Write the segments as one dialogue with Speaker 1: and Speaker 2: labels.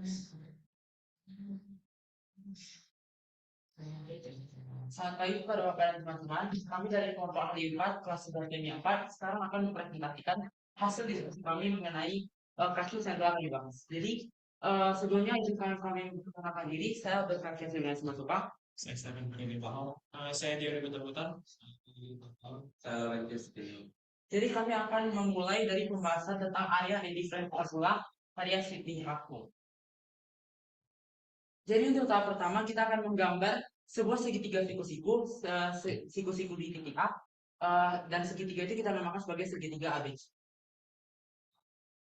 Speaker 1: Selamat pagi kepada Bapak dan teman-teman. Kami dari kelompok ahli 4 kelas 11 kimia 4 sekarang akan mempresentasikan hasil diskusi kami mengenai kasus yang telah kami bahas. Jadi sebelumnya izinkan kami memperkenalkan diri. Saya berkaki dengan Simatupang.
Speaker 2: Saya Stephen Bernini Bahal. Saya Diary Butar-Butar. Saya Lanjut.
Speaker 1: Jadi kami akan memulai dari pembahasan tentang area and different formula variasi shifting vacuum. Jadi untuk tahap pertama kita akan menggambar sebuah segitiga siku-siku, siku-siku di titik A, dan segitiga itu kita namakan sebagai segitiga ABC.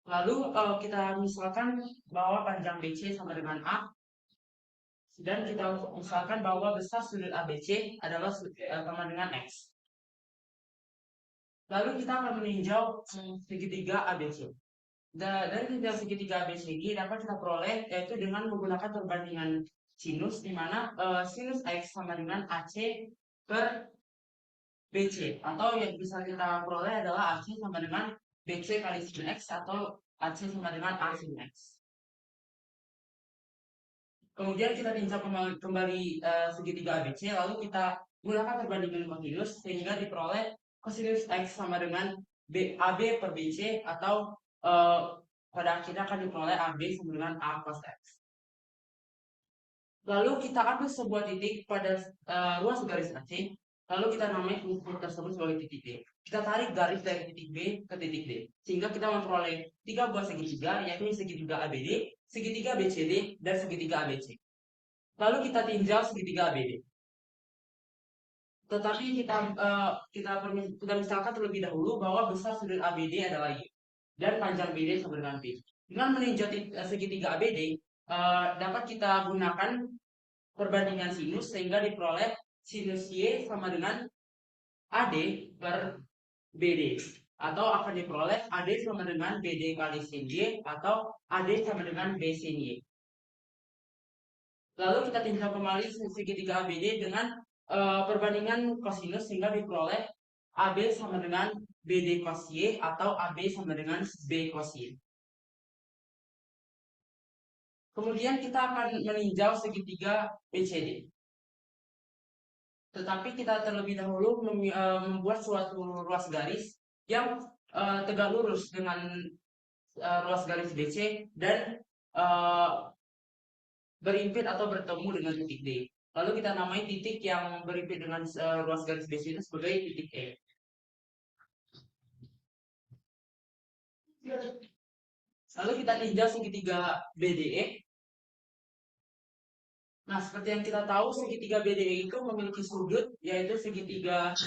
Speaker 1: Lalu kita misalkan bahwa panjang BC sama dengan A, dan kita misalkan bahwa besar sudut ABC adalah sama dengan X. Lalu kita akan meninjau segitiga ABC. Dari tinjauan segitiga ABC ini dapat kita peroleh yaitu dengan menggunakan perbandingan sinus, di mana sinus X sama dengan AC per BC, atau yang bisa kita peroleh adalah AC sama dengan BC kali sin X atau AC sama dengan A sin X. Kemudian kita tinjau kembali segitiga ABC, lalu kita gunakan perbandingan kosinus sehingga diperoleh kosinus X sama dengan AB per BC, atau pada akhirnya akan diperoleh AB sama dengan A cos X. Lalu kita ambil sebuah titik pada ruas garis AC, lalu kita namai titik tersebut sebagai titik D. Kita tarik garis dari titik B ke titik D, sehingga kita memperoleh 3 buah segitiga, yakni segitiga ABD, segitiga BCD, dan segitiga ABC. Lalu kita tinjau segitiga ABD. Tetapi kita misalkan terlebih dahulu bahwa besar sudut ABD adalah Y dan panjang BD sama dengan B. Dengan meninjau segitiga ABD, dapat kita gunakan perbandingan sinus sehingga diperoleh sinus Y sama dengan AD per BD, atau akan diperoleh AD sama dengan BD kali sin Y, atau AD sama dengan B sin Y. Lalu kita tinjau kembali segitiga ABD dengan perbandingan kosinus sehingga diperoleh AB sama dengan BD cos Y, atau AB sama dengan B cos Y. Kemudian kita akan meninjau segitiga BCD. Tetapi kita terlebih dahulu membuat suatu ruas garis yang tegak lurus dengan ruas garis BC dan berimpit atau bertemu dengan titik D. Lalu kita namai titik yang berimpit dengan ruas garis BC itu sebagai titik E. Lalu kita tinjau segitiga BDE. Nah, seperti yang kita tahu, segitiga BDE itu memiliki sudut, yaitu segitiga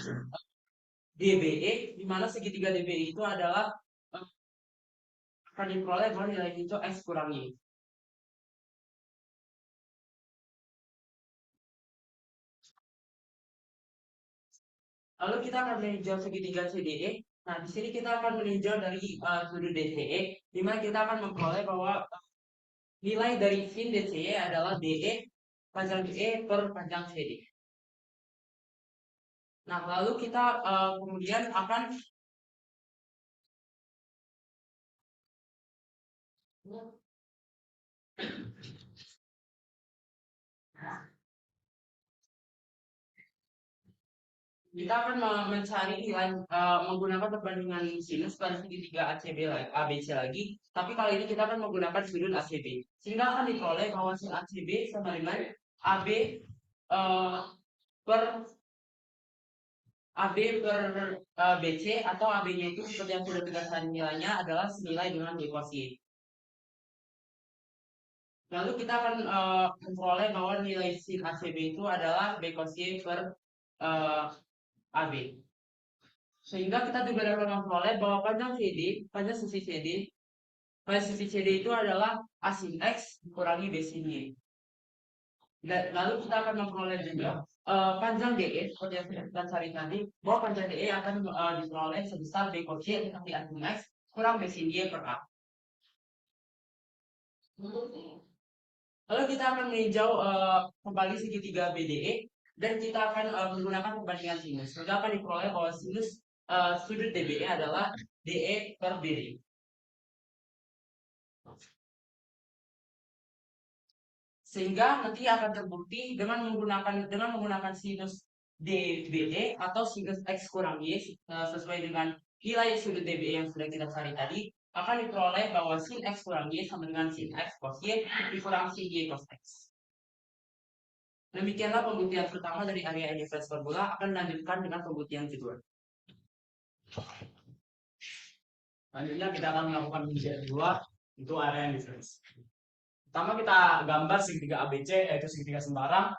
Speaker 1: DBE, di mana segitiga DBE itu adalah akan diperoleh bahwa nilai itu X kurang Y. Lalu kita akan meninjau segitiga CDE. Nah, di sini kita akan meninjau dari sudut DCE, di mana kita akan memperoleh bahwa nilai dari sin DCE adalah DE panjang DE per panjang CD. Nah, lalu kita kemudian akan mencari nilai menggunakan perbandingan sinus pada segitiga ABC lagi, tapi kali ini kita akan menggunakan sudut ACB, sehingga akan diperoleh bahwa sin ACB sama dengan AB per BC, atau AB-nya itu seperti yang sudah dikatakan nilainya adalah senilai dengan B cos Y. Lalu kita akan memperoleh bahwa nilai sin ACB itu adalah B cos Y per AB. Sehingga kita juga dapat memperoleh bahwa panjang sisi CD itu adalah A sin X dikurangi B sin Y. Lalu kita akan memperoleh juga panjang DE, seperti yang sudah kita cari tadi, bahwa panjang DE akan diperoleh sebesar B cos Y dikali A sin X kurang B sin Y per A. Lalu kita akan meninjau kembali segitiga BDE, dan kita akan menggunakan perbandingan sinus. Maka akan diperoleh bahwa sinus sudut DBE adalah DE per BD. Sehingga nanti akan terbukti dengan menggunakan sinus DBE atau sinus X kurang Y sesuai dengan nilai sudut DBE yang sudah kita cari tadi, akan diperoleh bahwa sin X kurang Y sama dengan sin X cos Y dikurang sin Y cos X. Demikianlah pembuktian pertama dari area indifference formula. Akan dilanjutkan dengan pembuktian kedua. Selanjutnya kita akan melakukan pembuktian kedua, itu area indifference. Pertama kita gambar segitiga ABC, yaitu segitiga sembarang.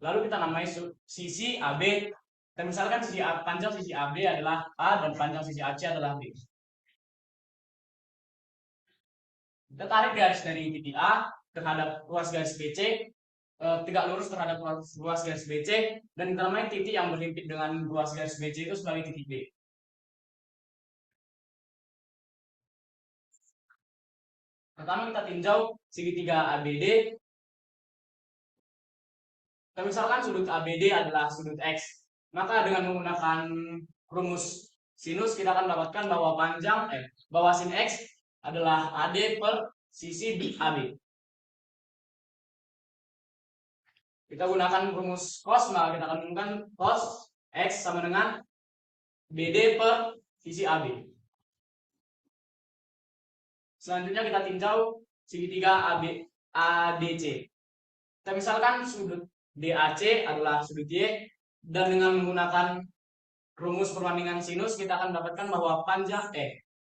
Speaker 1: Lalu kita namai sisi AB. Kita misalkan panjang sisi AB adalah A dan panjang sisi AC adalah B. Kita tarik garis dari titik A terhadap ruas garis BC, tegak lurus terhadap ruas garis BC, dan kita namai titik yang berhimpit dengan ruas garis BC itu sebagai titik B. Pertama kita tinjau segitiga ABD. Kita misalkan sudut ABD adalah sudut X. Maka dengan menggunakan rumus sinus kita akan mendapatkan bahwa bahwa sin X adalah AD per sisi AB. Kita gunakan rumus cos, maka kita akan menggunakan cos X sama dengan BD per sisi AB. Selanjutnya kita tinjau segitiga ADC. Kita misalkan sudut DAC adalah sudut Y, dan dengan menggunakan rumus perbandingan sinus kita akan mendapatkan bahwa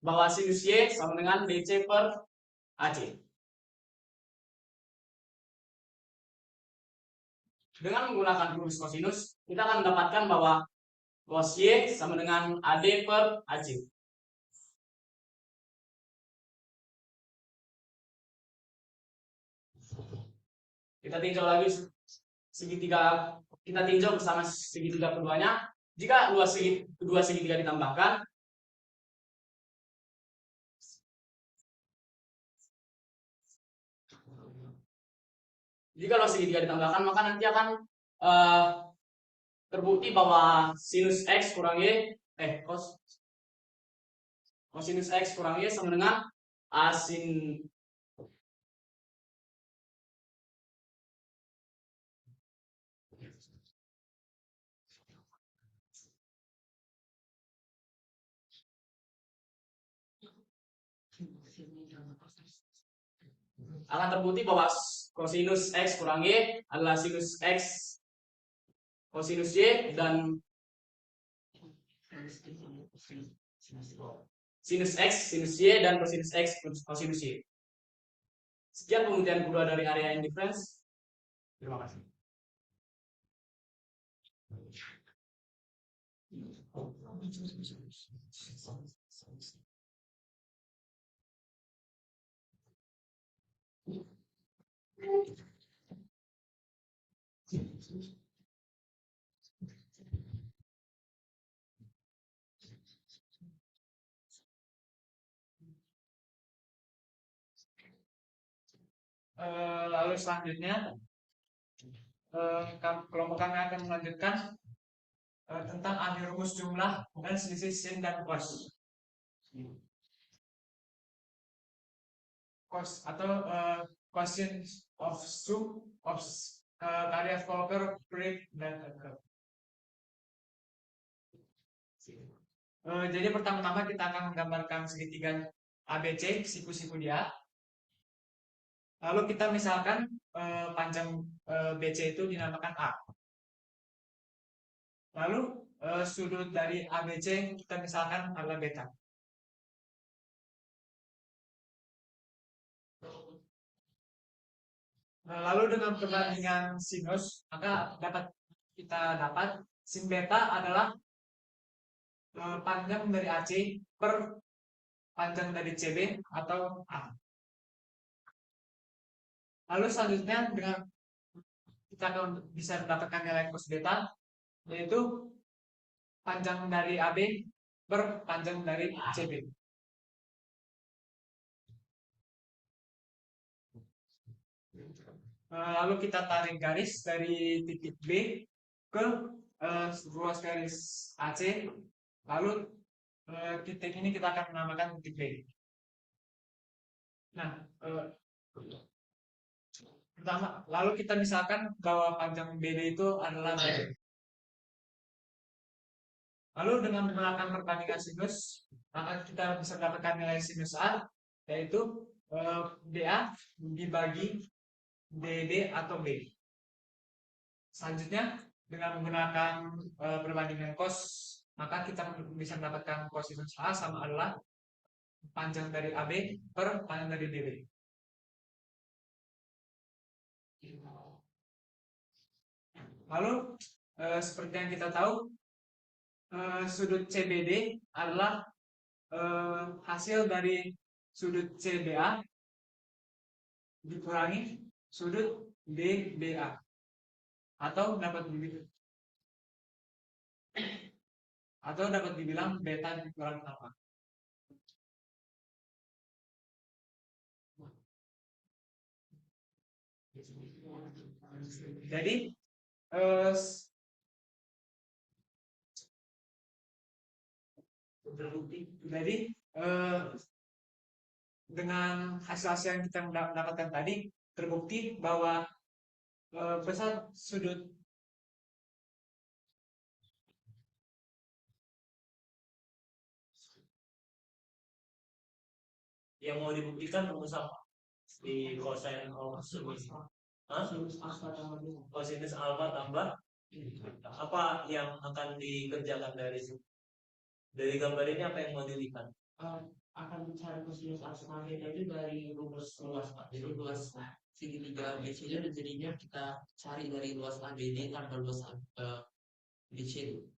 Speaker 1: bahwa sinus Y sama dengan DC per AC. Dengan menggunakan rumus kosinus kita akan mendapatkan bahwa cos Y sama dengan AD per AC. Kita tinjau lagi kita tinjau bersama segitiga keduanya. Jika kedua segitiga ditambahkan, maka nanti akan terbukti bahwa sinus X kurang Y cosinus X kurang Y sama dengan A sin akan terbukti bahwa cosinus X kurang Y adalah sinus X cosinus Y, dan sinus X sinus Y dan cosinus X cosinus Y. Sekian pembuktian kedua dari area indifference. Terima kasih. Lalu selanjutnya kelompok kami akan melanjutkan tentang ambil rumus jumlah dan selisih sin dan cos. Cos atau cosine of sum of karya Volcker, Frick, dan jadi pertama-tama kita akan menggambarkan segitiga ABC, siku-siku dia. Lalu kita misalkan panjang BC itu dinamakan A. Lalu sudut dari ABC kita misalkan adalah beta. Lalu dengan perbandingan sinus, maka kita dapat sin beta adalah panjang dari AC per panjang dari CB atau A. Lalu selanjutnya kita akan bisa mendapatkan nilai cos beta, yaitu panjang dari AB per panjang dari CB. Lalu kita tarik garis dari titik B ke ruas garis AC, lalu titik ini kita akan menamakan titik B.
Speaker 2: Nah, pertama, lalu kita misalkan bahwa panjang BD itu adalah B. Lalu dengan menggunakan perbandingan sinus, maka kita bisa mendapatkan nilai sinus A, yaitu DA dibagi DB atau B. Selanjutnya, dengan menggunakan perbandingan cos, maka kita bisa mendapatkan kosinus A sama adalah panjang dari AB per panjang dari DB. Lalu, seperti yang kita tahu, sudut CBD adalah hasil dari sudut CBA dikurangi sudut DBA, atau dapat dibilang beta dikurangi alfa. Jadi dengan hasil-hasil yang kita dapatkan tadi, terbukti bahwa besar sudut yang mau dibuktikan rumus apa di kosin sinus kosinus alfa tambah apa yang akan dikerjakan dari gambar ini, apa yang mau dilihat? Akan mencari kosinus alfa itu dari rumus luas, Pak. Jadi luas segitiga BCD dan jadinya kita cari dari luas ABD tambah luas BCD.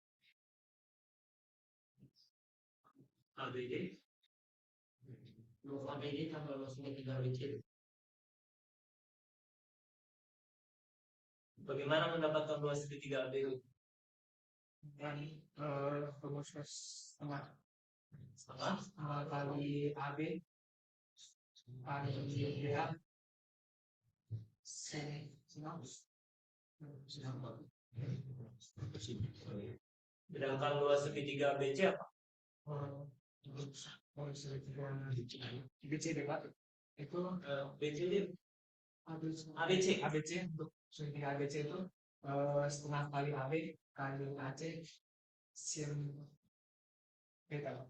Speaker 2: ABD luas ABD tambah luas segitiga BCD. Bagaimana mendapatkan luas segitiga ABD? Dan rumus setengah kali AB kali BA sedangkan luas segitiga BC apa? BCD Pak. Itu BCD ABC untuk segitiga ABC itu setengah kali AB kali AC sin beta.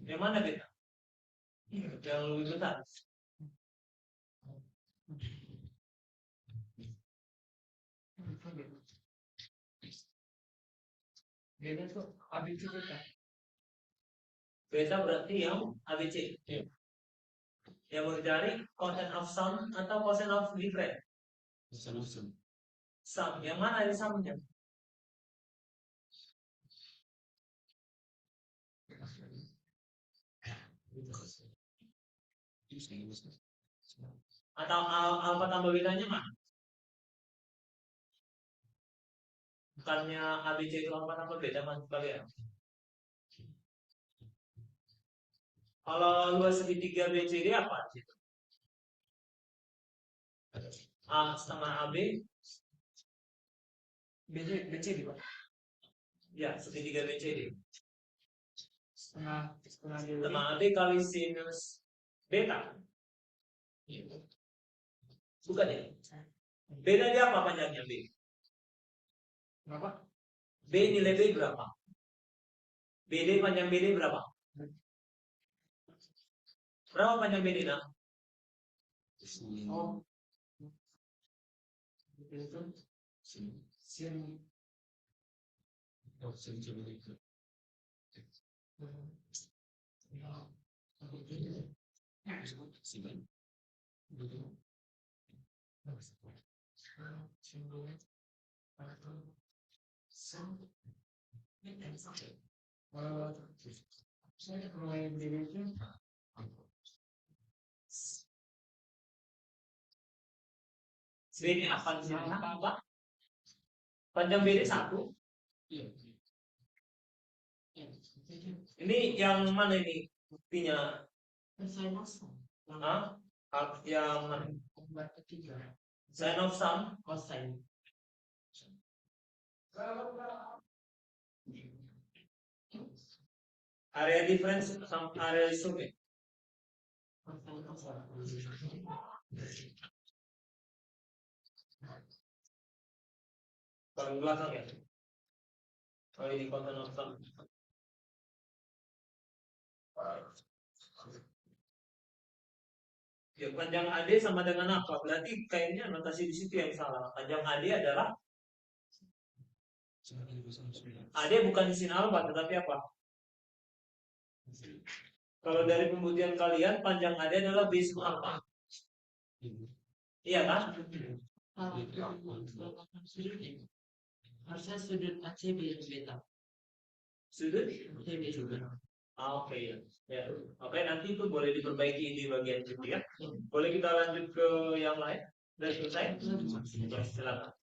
Speaker 2: Yang mana beta? Yang lebih besar. Beta itu ABC beta. Beta berarti yang ABC. Yang mau dicari cosine of sum atau cosine of difference? Sum. Yang mana ini sumnya? Atau alfa tambah betanya mana? Bukannya ABC itu alfa tambah beta mas kalian? Kalau luas segitiga BCD apa? A setengah AB BCD Pak. Ya, segitiga BCD. Setengah AB kali sinus beta. Bukan ya? Beda dia apa panjangnya B? Berapa? B nilai B berapa? BD panjang BD berapa? Berapa panjang BD nak? Oh. BD apa? Panjang BD 1. Ini yang mana ini buktinya? Hah? Yang mana? Sin of sum?
Speaker 1: Cosine.
Speaker 2: Area difference sama area sum ya? Paling belakang ya? Oh ini cosine of sum. Ya, panjang AD sama dengan apa? Berarti kayaknya notasi di situ yang salah. Panjang AD adalah AD bukan sin alfa tetapi apa? Kalau dari pembuktian kalian panjang AD adalah B sin alfa. Iya kan?
Speaker 1: Harusnya sudut AC bilang beta.
Speaker 2: Sudut?
Speaker 1: AB juga.
Speaker 2: Oke ya. Ya. Oke, nanti itu boleh diperbaiki di bagian itu ya. Boleh kita lanjut ke yang lain? Sudah selesai? Ya, silakan.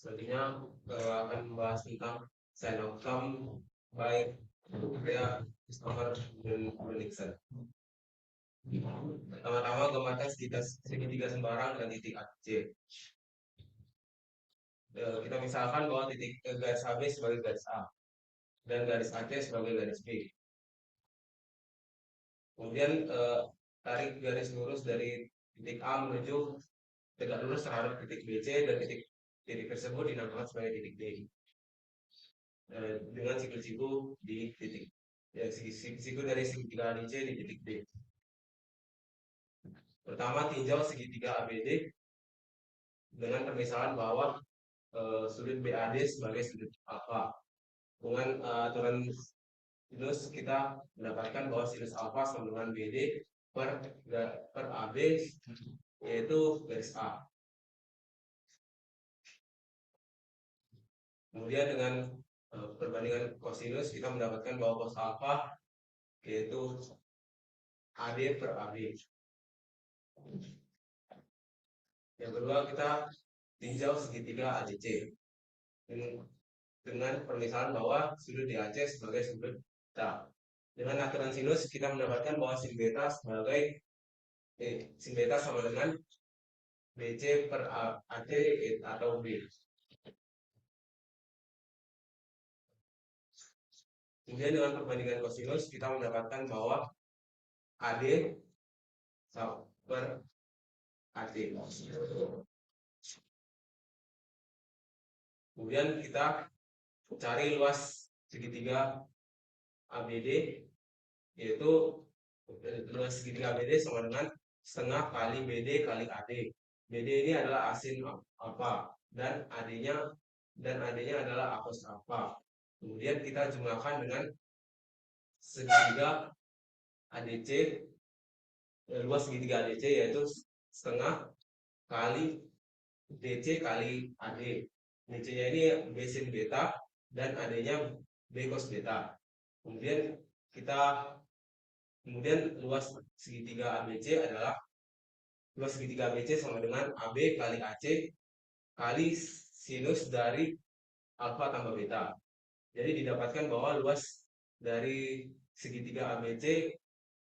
Speaker 3: Selanjutnya akan membahas tentang sin of sum baik area Christopher dan Nixon. Pertama-tama gambarkan segitiga sembarang dengan titik AC. Kita misalkan bahwa titik garis AB sebagai garis A dan garis AC sebagai garis B. Kemudian tarik garis lurus dari titik A menuju tegak lurus terhadap titik BC dan titik tersebut dinamakan sebagai titik D. Dengan siku-siku di titik siku dari segitiga ADC di titik D. Pertama, tinjau segitiga ABD dengan permisalan bahwa sudut BAD sebagai sudut alfa. Dengan aturan sinus kita mendapatkan bahwa sinus alfa sama dengan BD per AB yaitu garis A. Kemudian dengan perbandingan kosinus kita mendapatkan bahwa cos alfa yaitu AD per AB. Yang kedua, kita tinjau segitiga ADC dengan permisalan bahwa sudut DAC sebagai sudut beta. Dengan aturan sinus kita mendapatkan bahwa sin beta sama dengan BC per AD atau B. Kemudian dengan perbandingan kosinus kita mendapatkan bahwa AD per AD. Kemudian kita cari luas segitiga ABD, yaitu luas segitiga ABD sama dengan setengah kali BD kali AD. BD ini adalah asin alfa dan AD-nya adalah akos alfa. Kemudian kita jumlahkan dengan segitiga ADC, luas segitiga ADC yaitu setengah kali DC kali AD. DC-nya ini B sin beta dan AD-nya B cos beta. Kemudian luas segitiga ABC adalah luas segitiga ABC sama dengan AB kali AC kali sinus dari alfa tambah beta. Jadi didapatkan bahwa luas dari segitiga ABC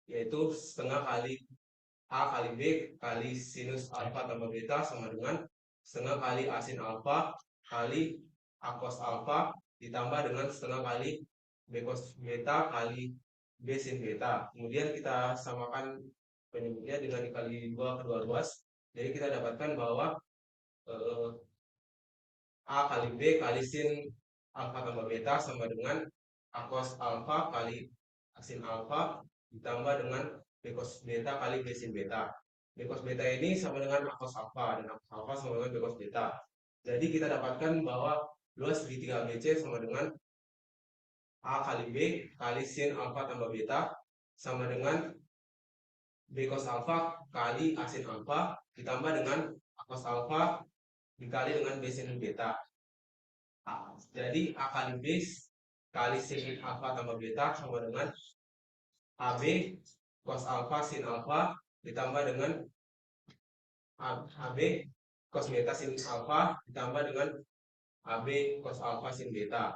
Speaker 3: yaitu setengah kali A kali B kali sinus alfa tambah beta sama dengan setengah kali A sin alfa kali A cos alfa ditambah dengan setengah kali B cos beta kali B sin beta. Kemudian kita samakan penyebutnya dengan dikali kedua ruas. Jadi kita dapatkan bahwa A kali B kali sin alfa tambah beta sama dengan A cos alfa kali A sin alfa ditambah dengan B cos beta kali B sin beta. B cos beta ini sama dengan A cos alfa dan A cos alfa sama dengan B cos beta. Jadi kita dapatkan bahwa luas segitiga ABC sama dengan A kali B kali sin alfa tambah beta sama dengan B cos alfa kali A sin alfa ditambah dengan A cos alfa dikali dengan B sin beta. Jadi A kali B kali sin alfa tambah beta sama dengan AB cos alfa sin alfa ditambah dengan AB cos beta sin alfa ditambah dengan AB cos alfa sin beta.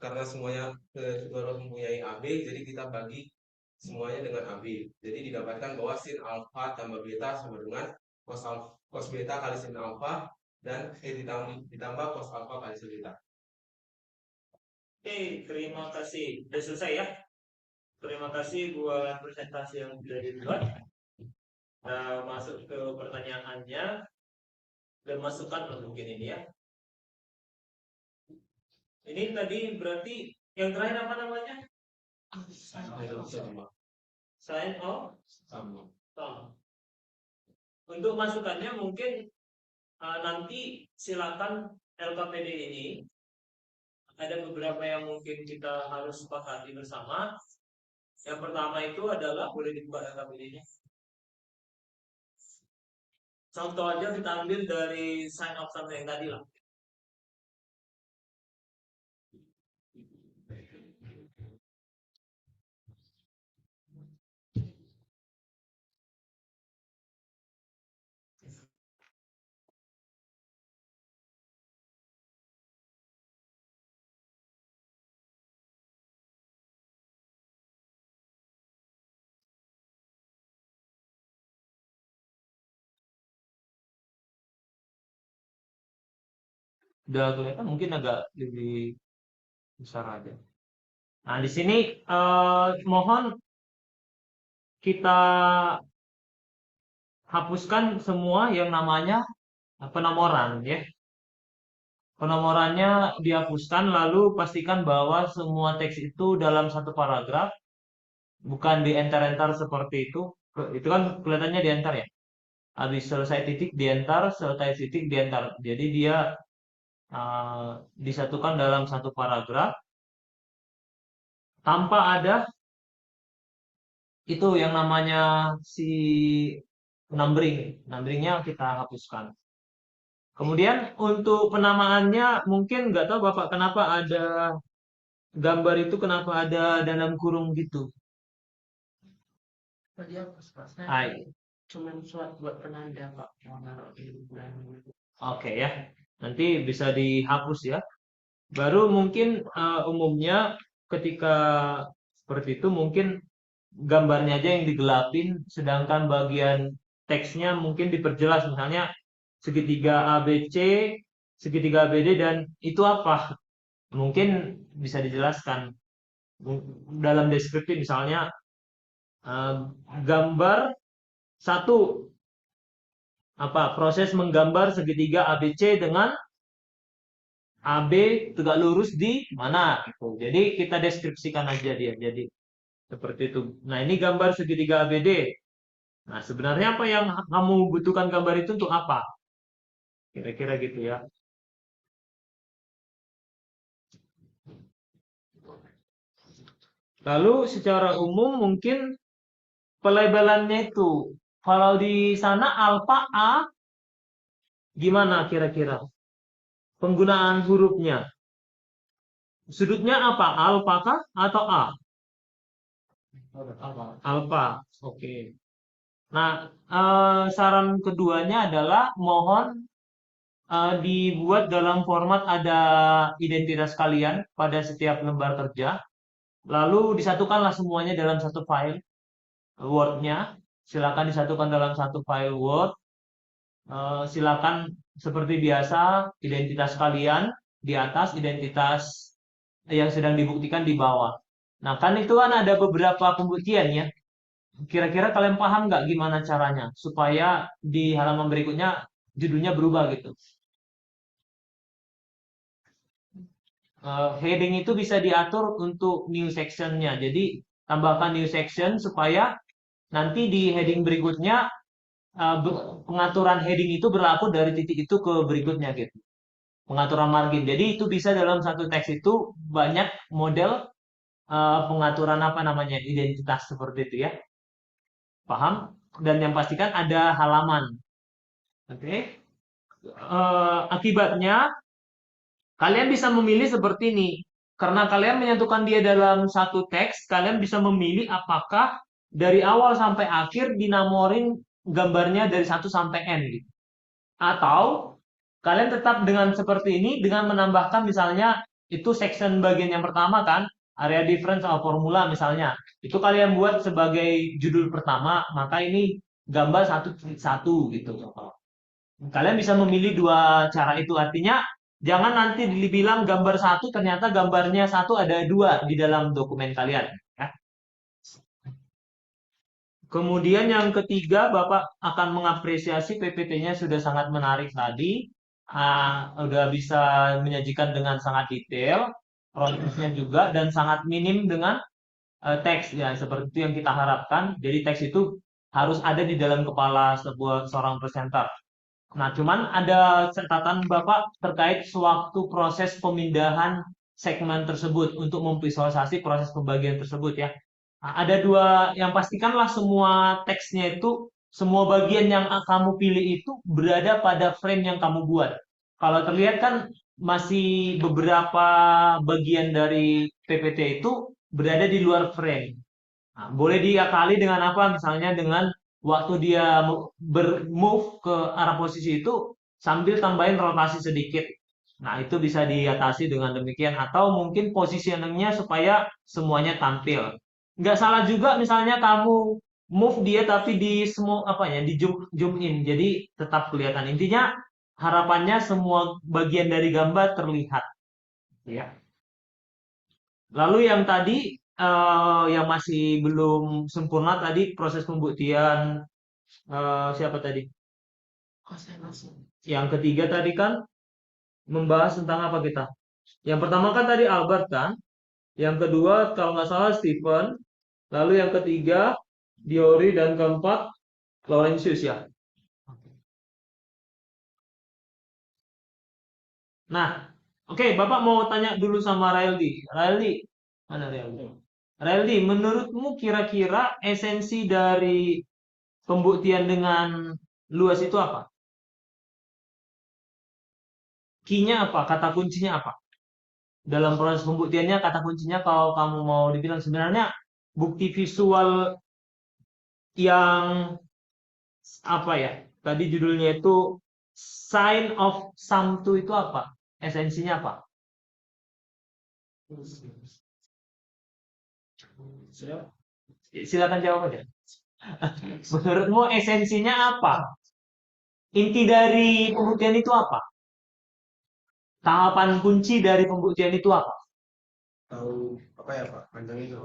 Speaker 3: Karena semuanya kedua mempunyai AB, jadi kita bagi semuanya dengan AB. Jadi didapatkan bahwa sin alfa tambah beta sama dengan cos beta kali sin alfa dan ditambah cos alfa kali sin beta.
Speaker 2: Oke, terima kasih. Udah selesai ya? Terima kasih buat presentasi yang sudah dibuat. Nah, masuk ke pertanyaannya dan masukan mungkin ini ya. Ini tadi berarti yang terakhir apa namanya? Sign of sum. Untuk masukannya mungkin nanti silakan LKPD ini ada beberapa yang mungkin kita harus sepakati bersama. Yang pertama itu adalah boleh dibuka LKPD-nya. Contoh aja kita ambil dari sign of sum yang tadi lah. Udah kelihatan mungkin agak lebih besar aja. Nah, di sini mohon kita hapuskan semua yang namanya penomoran ya. Penomorannya dihapuskan lalu pastikan bahwa semua teks itu dalam satu paragraf, bukan di enter-enter seperti itu. Itu kan kelihatannya di enter ya. Habis selesai titik di enter, selesai titik di enter. Jadi dia disatukan dalam satu paragraf tanpa ada itu yang namanya si numbering. Numberingnya kita hapuskan. Kemudian untuk penamaannya mungkin nggak tahu Bapak kenapa ada gambar itu, kenapa ada dalam kurung gitu.
Speaker 1: Tadi hapus Pak.
Speaker 2: Hai.
Speaker 1: Cuman buat penanda Pak. Mau naruh di bulan.
Speaker 2: Oke ya. Nanti bisa dihapus ya. Baru mungkin umumnya ketika seperti itu mungkin gambarnya aja yang digelapin, sedangkan bagian teksnya mungkin diperjelas, misalnya segitiga ABC, segitiga ABD, dan itu apa? Mungkin bisa dijelaskan dalam deskripsi, misalnya gambar satu apa proses menggambar segitiga ABC dengan AB tegak lurus di mana gitu. Jadi kita deskripsikan aja dia. Jadi seperti itu. Nah, ini gambar segitiga ABD. Nah, sebenarnya apa yang kamu butuhkan gambar itu untuk apa? Kira-kira gitu ya. Lalu secara umum mungkin pelabelannya itu, kalau di sana alfa A, gimana kira-kira? Penggunaan hurufnya. Sudutnya apa? Alfa kah atau A? Alfa. Oke. Nah, saran keduanya adalah mohon dibuat dalam format ada identitas kalian pada setiap lembar kerja. Lalu disatukanlah semuanya dalam satu file Word-nya. Silakan disatukan dalam satu file Word. Silakan seperti biasa identitas kalian di atas, identitas yang sedang dibuktikan di bawah. Nah, kan itu kan ada beberapa pembuktian ya. Kira-kira kalian paham nggak gimana caranya supaya di halaman berikutnya judulnya berubah gitu. Heading itu bisa diatur untuk new section-nya. Jadi tambahkan new section supaya nanti di heading berikutnya pengaturan heading itu berlaku dari titik itu ke berikutnya gitu. Pengaturan margin. Jadi itu bisa dalam satu teks itu banyak model pengaturan apa namanya identitas seperti itu ya. Paham? Dan yang pastikan ada halaman. Oke.
Speaker 4: Akibatnya kalian bisa memilih seperti ini. Karena kalian menyatukan dia dalam satu teks, kalian bisa memilih apakah dari awal sampai akhir dinamorin gambarnya dari 1 sampai N gitu. Atau kalian tetap dengan seperti ini dengan menambahkan misalnya itu section bagian yang pertama kan, area difference atau formula misalnya. Itu kalian buat sebagai judul pertama, maka ini gambar 1.1 gitu. Kalian bisa memilih dua cara itu. Artinya jangan nanti dibilang gambar satu ternyata gambarnya satu ada dua di dalam dokumen kalian. Ya. Kemudian yang ketiga, Bapak akan mengapresiasi PPT-nya sudah sangat menarik tadi. Udah bisa menyajikan dengan sangat detail, prosesnya juga, dan sangat minim dengan teks ya seperti itu yang kita harapkan. Jadi teks itu harus ada di dalam kepala seorang presenter. Nah, cuman ada catatan Bapak terkait sewaktu proses pemindahan segmen tersebut untuk memvisualisasi proses pembagian tersebut ya. Nah, ada dua yang pastikanlah semua teksnya itu, semua bagian yang kamu pilih itu berada pada frame yang kamu buat. Kalau terlihat kan masih beberapa bagian dari PPT itu berada di luar frame. Nah, boleh diakali dengan apa? Misalnya dengan waktu dia bermove ke arah posisi itu sambil tambahin rotasi sedikit. Nah, itu bisa diatasi dengan demikian atau mungkin positioningnya supaya semuanya tampil. Nggak salah juga misalnya kamu move dia tapi di semua apa ya di zoom in jadi tetap kelihatan. Intinya harapannya semua bagian dari gambar terlihat. Ya. Lalu yang tadi yang masih belum sempurna tadi proses pembuktian siapa tadi? Yang ketiga tadi kan membahas tentang apa kita? Yang pertama kan tadi Albert kan? Yang kedua kalau nggak salah Stephen. Lalu yang ketiga Diori dan keempat Laurentius ya. Nah, oke, Bapak mau tanya dulu sama Raildi. Raildi, mana Raildi? Raildi, menurutmu kira-kira esensi dari pembuktian dengan luas itu apa? Key-nya apa? Kata kuncinya apa? Dalam proses pembuktiannya kata kuncinya kalau kamu mau dibilang sebenarnya bukti visual yang apa ya? Tadi judulnya itu sign of sum two itu apa? Esensinya apa? Silakan jawab aja. Menurutmu esensinya apa? Inti dari pembuktian itu apa? Tahapan kunci dari pembuktian itu apa?
Speaker 3: Tahu apa ya Pak? Panjang itu.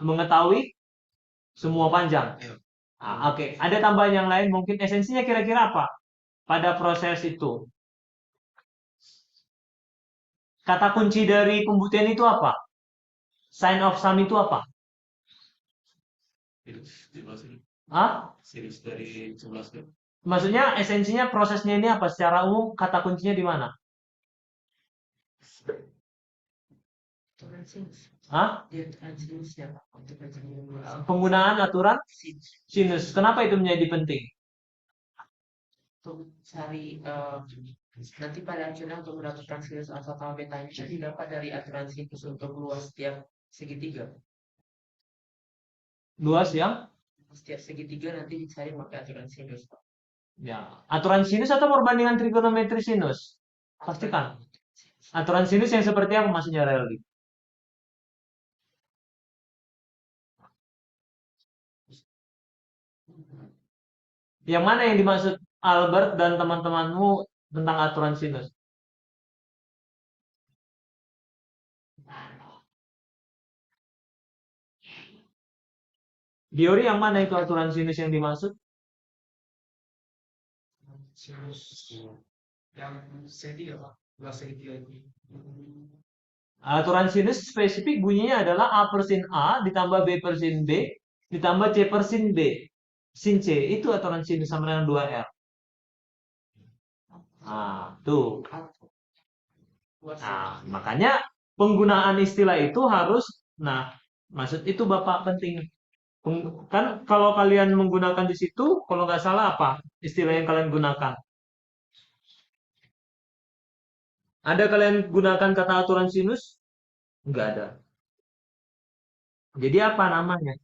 Speaker 4: Mengetahui semua panjang.
Speaker 3: Iya.
Speaker 4: Oke. Ada tambahan yang lain mungkin esensinya kira-kira apa pada proses itu? Kata kunci dari pembuktian itu apa? Sign of sum itu apa? Hah? Maksudnya esensinya prosesnya ini apa? Secara umum kata kuncinya di mana? Hah? Penggunaan aturan sinus. Kenapa itu menjadi penting?
Speaker 1: Untuk cari nanti pada akhirnya untuk mendapatkan sinus alfa sama beta itu didapat dari aturan sinus untuk luas setiap segitiga.
Speaker 4: Luas yang?
Speaker 1: Setiap segitiga nanti dicari pakai aturan sinus.
Speaker 4: Ya, aturan sinus atau perbandingan trigonometri sinus? Pastikan. Aturan sinus yang seperti apa maksudnya Reldi? Yang mana yang dimaksud Albert dan teman-temanmu tentang aturan sinus? Diori yang mana itu aturan sinus yang dimaksud?
Speaker 3: Sinus yang segitiga, luas segitiga itu.
Speaker 4: Aturan sinus spesifik bunyinya adalah A per sin A ditambah B per sin B ditambah C per sin B. Sin C itu aturan sinus sama dengan 2R. Nah, tuh. Nah, makanya penggunaan istilah itu harus, nah, maksud itu Bapak penting. Kan kalau kalian menggunakan di situ, kalau nggak salah apa istilah yang kalian gunakan? Ada kalian gunakan kata aturan sinus? Nggak ada. Jadi apa namanya?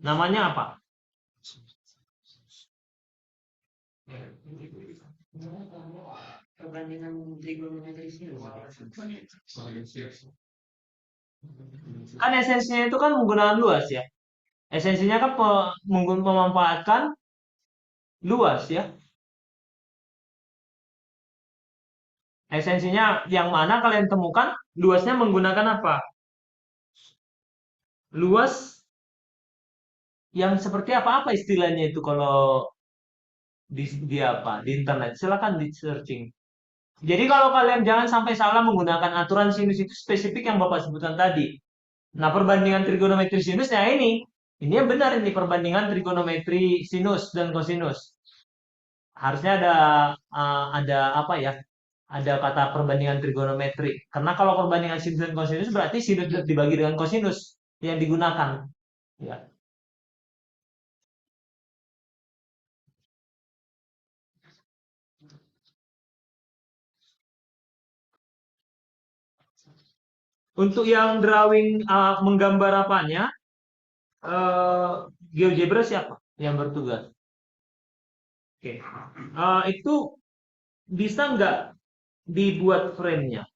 Speaker 4: Namanya apa?
Speaker 1: Perbandingan trigonometri sinus.
Speaker 4: Kan esensinya itu kan menggunakan luas ya. Esensinya kan memanfaatkan luas ya. Esensinya yang mana kalian temukan luasnya menggunakan apa? Luas yang seperti apa istilahnya itu kalau di apa? Di internet. Silakan di searching. Jadi kalau kalian jangan sampai salah menggunakan aturan sinus itu spesifik yang Bapak sebutkan tadi. Nah, perbandingan trigonometri sinusnya ini yang benar ini perbandingan trigonometri sinus dan kosinus. Harusnya ada apa ya? Ada kata perbandingan trigonometri. Karena kalau perbandingan sinus dan kosinus berarti sinus dibagi dengan kosinus yang digunakan. Ya. Untuk yang drawing menggambar apanya, GeoGebra siapa yang bertugas? Oke. Itu bisa nggak dibuat frame-nya?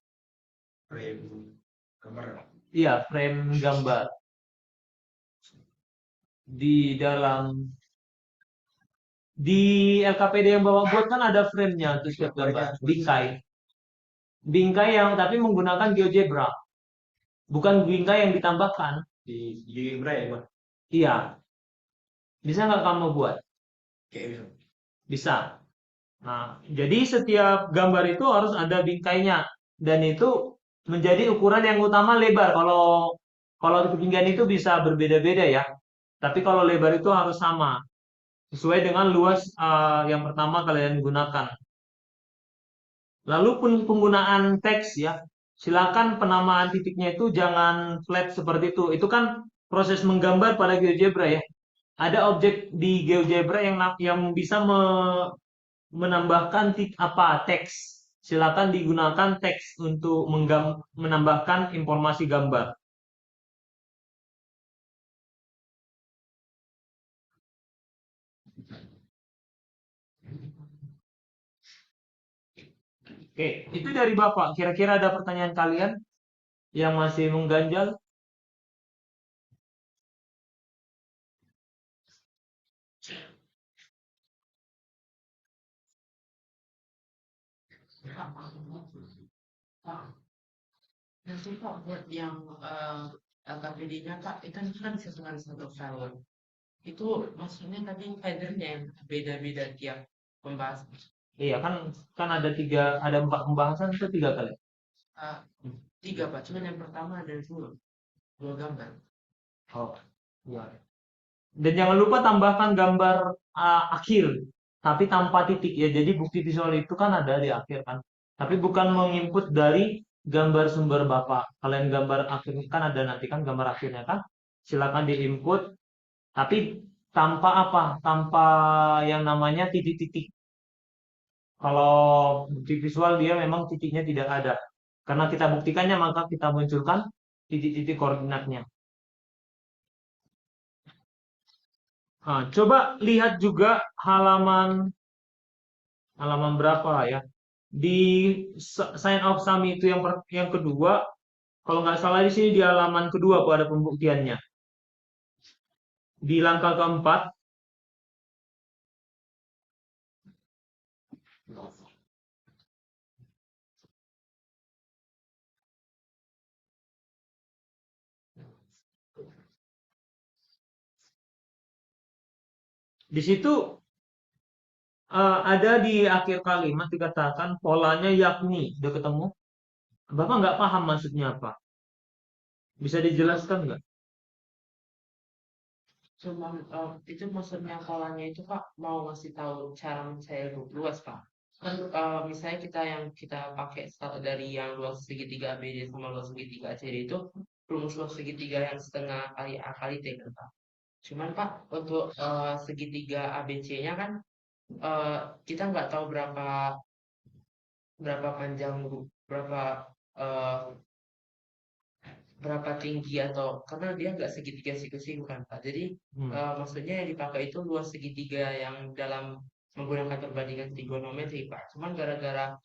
Speaker 4: Iya, frame gambar. Di dalam di LKPD yang Bapak buat kan ada frame-nya untuk setiap gambar. Bingkai. Bingkai yang tapi menggunakan GeoGebra. Bukan bingkai yang ditambahkan.
Speaker 3: Di GeoGebra ya, Pak?
Speaker 4: Iya. Bisa nggak kamu buat?
Speaker 3: Kayak bisa.
Speaker 4: Bisa. Nah, jadi setiap gambar itu harus ada bingkainya dan itu menjadi ukuran yang utama lebar. Kalau ketinggian itu bisa berbeda-beda ya. Tapi kalau lebar itu harus sama sesuai dengan luas yang pertama kalian gunakan. Lalu penggunaan teks ya. Silakan penamaan titiknya itu jangan flat seperti itu. Itu kan proses menggambar pada GeoGebra ya. Ada objek di GeoGebra yang bisa menambahkan teks. Silakan digunakan teks untuk menambahkan informasi gambar. Oke, itu dari Bapak. Kira-kira ada pertanyaan kalian yang masih mengganjal?
Speaker 1: Nanti Pak buat yang LKPD-nya Pak, itu kan sesuai satu file. Itu maksudnya tadi headernya yang beda-beda tiap pembahasan.
Speaker 4: Iya kan ada 4 pembahasan itu 3 kali.
Speaker 1: Tiga Pak, cuman yang pertama ada dua gambar.
Speaker 4: Oh, iya. Dan jangan lupa tambahkan gambar akhir, tapi tanpa titik ya. Jadi bukti visual itu kan ada di akhir kan. Tapi bukan menginput dari gambar sumber Bapak. Kalian gambar akhir kan ada nanti kan gambar akhirnya kan. Silakan diinput, tapi tanpa apa? Tanpa yang namanya titik-titik. Kalau bukti visual dia memang titiknya tidak ada. Karena kita buktikannya maka kita munculkan titik-titik koordinatnya. Nah, coba lihat juga halaman berapa lah ya. Di sign of sum itu yang kedua, kalau nggak salah di sini di halaman kedua pada pembuktiannya. Di langkah keempat, di situ ada di akhir kalimat dikatakan polanya yakni. Udah ketemu? Bapak nggak paham maksudnya apa? Bisa dijelaskan nggak?
Speaker 1: Cuma itu maksudnya polanya itu Pak mau ngasih tahu cara mencair luas Pak. Kan misalnya kita pakai dari yang luas segitiga ABD sama luas segitiga ACD itu rumus luas segitiga yang setengah kali A kali T kan Pak. Cuman Pak untuk segitiga ABC-nya kan eh, kita nggak tahu berapa panjang berapa eh, berapa tinggi atau karena dia nggak segitiga sikusi bukan Pak. Jadi maksudnya yang dipakai itu luas segitiga yang dalam menggunakan perbandingan trigonometri Pak. Cuman gara-gara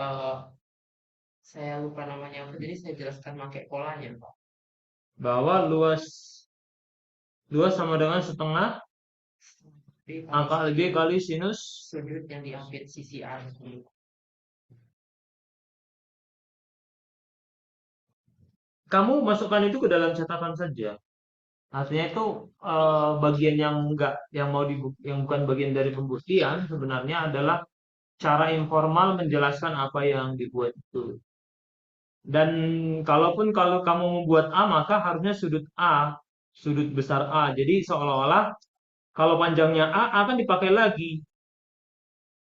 Speaker 1: eh, saya lupa namanya apa, jadi saya jelaskan pakai polanya Pak.
Speaker 4: Bahwa luas sama dengan setengah
Speaker 1: B
Speaker 4: angka
Speaker 1: kali
Speaker 4: B kali sinus.
Speaker 1: sudut yang diambil sisi A.
Speaker 4: Kamu masukkan itu ke dalam catatan saja. Artinya itu bagian yang enggak, yang bukan bagian dari pembuktian sebenarnya adalah cara informal menjelaskan apa yang dibuat itu. Dan kalau kamu membuat A, maka harusnya sudut A, sudut besar A. Jadi seolah-olah kalau panjangnya A akan dipakai lagi.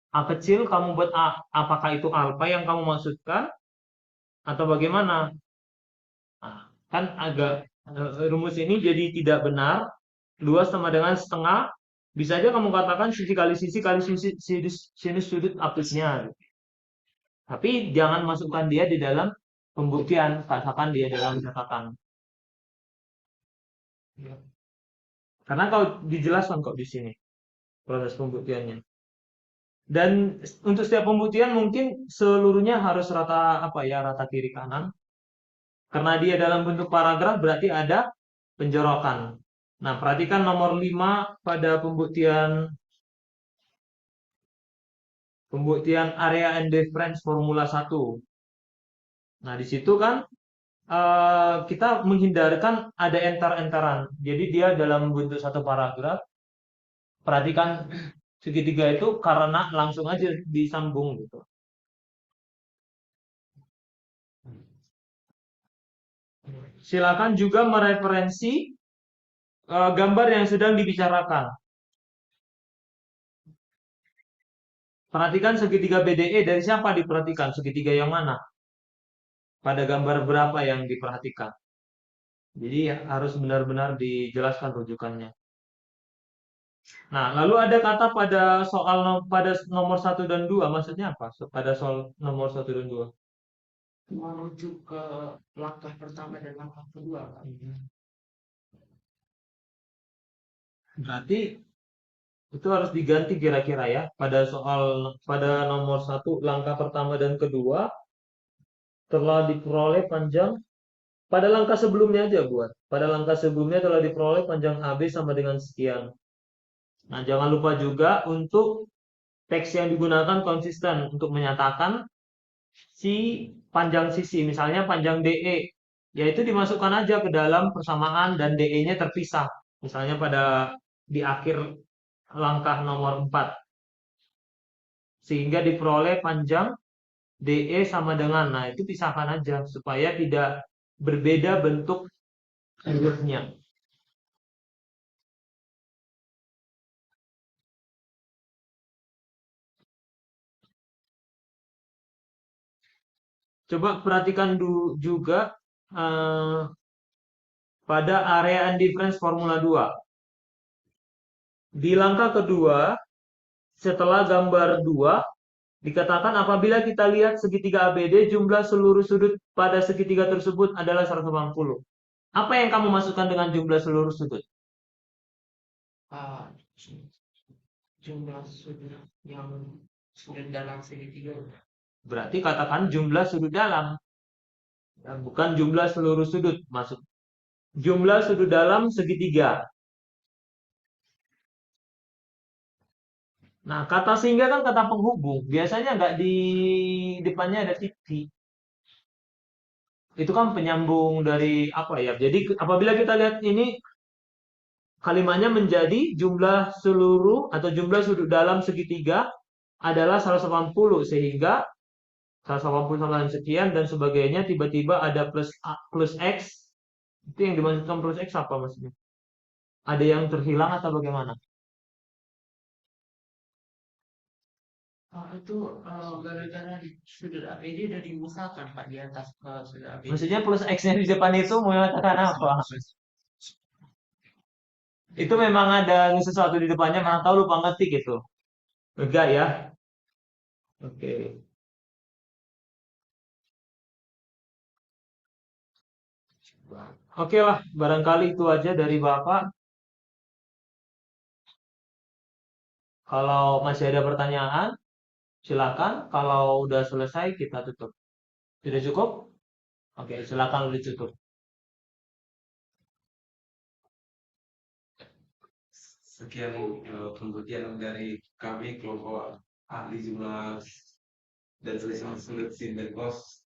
Speaker 4: A kecil kamu buat A, apakah itu alfa yang kamu maksudkan atau bagaimana? Nah, kan agak rumus ini jadi tidak benar. Luas sama dengan setengah. Bisa aja kamu katakan sisi kali sinus sudut apusnya. Tapi jangan masukkan dia di dalam pembuktian, katakan dia dalam catatan. Karena kau dijelaskan kok di sini proses pembuktiannya. Dan untuk setiap pembuktian mungkin seluruhnya harus rata kiri kanan. Karena dia dalam bentuk paragraf berarti ada penjorokan. Nah, perhatikan nomor 5 pada pembuktian area and difference formula 1. Nah, di situ kan kita menghindarkan ada enter-enteran. Jadi dia dalam bentuk satu paragraf. Perhatikan segitiga itu karena langsung aja disambung gitu. Silakan juga mereferensi gambar yang sedang dibicarakan. Perhatikan segitiga BDE dari siapa diperhatikan? Segitiga yang mana? Pada gambar berapa yang diperhatikan? Jadi harus benar-benar dijelaskan rujukannya. Nah, lalu ada kata pada nomor 1 dan 2, maksudnya apa? Pada soal nomor 1 dan 2.
Speaker 1: Menuju ke langkah pertama dan langkah kedua Pak.
Speaker 4: Berarti itu harus diganti kira-kira ya. Pada nomor 1 langkah pertama dan kedua telah diperoleh panjang. Pada langkah sebelumnya aja buat. Pada langkah sebelumnya telah diperoleh panjang AB sama dengan sekian. Nah, jangan lupa juga untuk teks yang digunakan konsisten untuk menyatakan si panjang sisi, misalnya panjang DE, yaitu dimasukkan aja ke dalam persamaan dan DE-nya terpisah. Misalnya di akhir langkah nomor 4. Sehingga diperoleh panjang DE sama dengan, nah itu pisahkan aja supaya tidak berbeda bentuk hurufnya. Coba perhatikan juga pada area and difference formula 2. Di langkah kedua, setelah gambar 2, dikatakan apabila kita lihat segitiga ABD, jumlah seluruh sudut pada segitiga tersebut adalah 180. Apa yang kamu masukkan dengan jumlah seluruh sudut?
Speaker 1: Jumlah sudut yang sudut dalam segitiga.
Speaker 4: Berarti katakan jumlah sudut dalam. Bukan jumlah seluruh sudut. Maksud jumlah sudut dalam segitiga. Nah, kata sehingga kan kata penghubung. Biasanya nggak di depannya ada titik. Itu kan penyambung dari apa ya? Jadi apabila kita lihat ini kalimatnya menjadi jumlah seluruh atau jumlah sudut dalam segitiga adalah 180 sehingga 180 sama dengan sekian dan sebagainya tiba-tiba ada plus X. Itu yang dimaksudkan plus X apa maksudnya? Ada yang terhilang atau bagaimana?
Speaker 1: Itu gara-gara sudut ABD udah diusahakan Pak di atas sudut ABD.
Speaker 4: Maksudnya plus X-nya di depan itu mau mengatakan apa? Itu memang ada sesuatu di depannya, mana tahu lupa ngetik itu. Enggak ya? Oke. Oke lah, barangkali itu aja dari Bapak. Kalau masih ada pertanyaan, silakan. Kalau udah selesai, kita tutup. Sudah cukup? Oke, silakan udah tutup.
Speaker 3: Sekian pembuktian dari kami kelompok ahli jumlah dan selisih sudut sin dan cos.